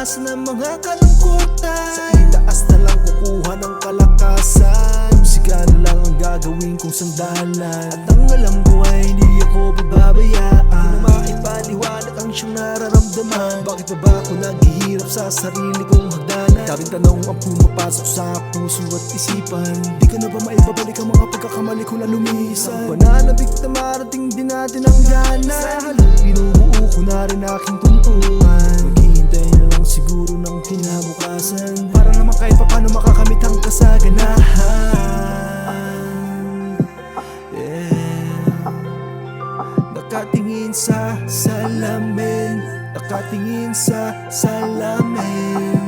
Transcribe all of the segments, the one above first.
mararanasan ng mga kalungkutan. Sa itaas na lang kukuha ng kalakasan. Musika na lang ang gagawin kong sandalan. At ang alam ko ay hindi ako pababayaan. Hindi na maipaliwanag ang siyang nararamdaman. Bakit pa ba ako naghihirap sa sarili kong hagdanan? Daming tanong ang pumapasok sa puso at isipan. Di ka na ba maibabalik ang mga pagkakamali ko na lumisan? Ang pananabik na marating din natin ang gana. Sa halong binubuo ko na rin aking tuntunan. Maghihintay na lang siguro ng kinabukasan, para naman kahit paano makakamit ang kasaganahan. Nakatingin sa salamin, nakatingin sa salamin.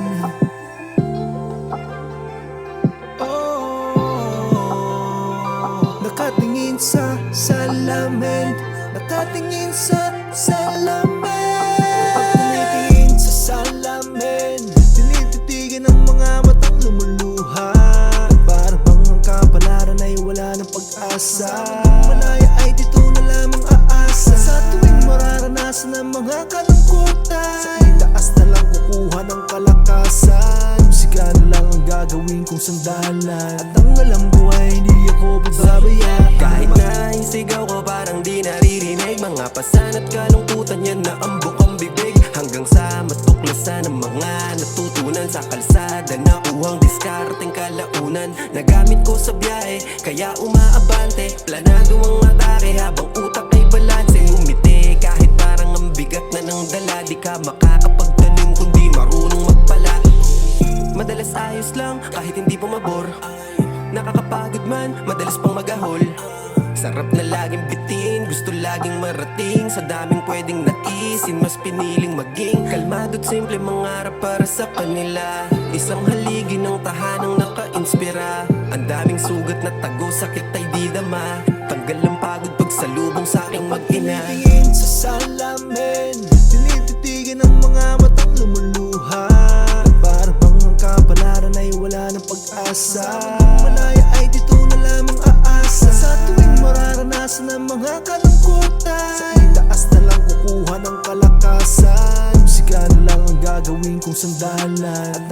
Nakatingin sa salamin, nakatingin sa salamin. Pag tumitingin sa salamin, tinititigan ng mga matang lumuluha. Para bang ang kapalaran ay wala ng pag-asa. Malaya ay dito na lamang aasa. Sa tuwing mararanasan ng mga kalungkutan, sa itaas na lang kukuha ng kalakasan. Musika na lang ang gagawin kong sandalan. At ang alam ko ay hindi ako bababayaan. Kahit na isigaw ko parang di naririnig. Mga pasan at kalungkutan yan na ambok ang bibig. Hanggang sa matuklasan ang mga natutunan sa kalsada. Nakuhang diskarteng kalaunan. Nagamit ko sa biyahe kaya umaabante. Planado ang atake habang utak ay balanse. Ngumiti kahit parang ang bigat na ng dala. Di ka makakapagtanim kundi marunong magpala. Madalas ayos lang kahit hindi pumabor. Nakakapagod man, madalas pang magahol. Sarap na laging bitin, gusto laging marating. Sa daming pwedeng naisin, mas piniling maging kalmado at simple mangarap para sa kanila. Isang haligi ng tahanang naka-inspira. Ang daming sugat na tago, sakit ay di dama. Tanggal ang pagod pag salubong sa aking mag-ina. Tinitingin sa salamin, tinititigan ng mga matang lumuluha. Para bang ang kapalaran ay wala ng pag-asa. Malaya ay dito na lamang aasa. Sa tuwing mararanasan ng mga kalungkutan, sa itaas na lang kukuha ng kalakasan. Musika na lang ang gagawin kong sandalan. At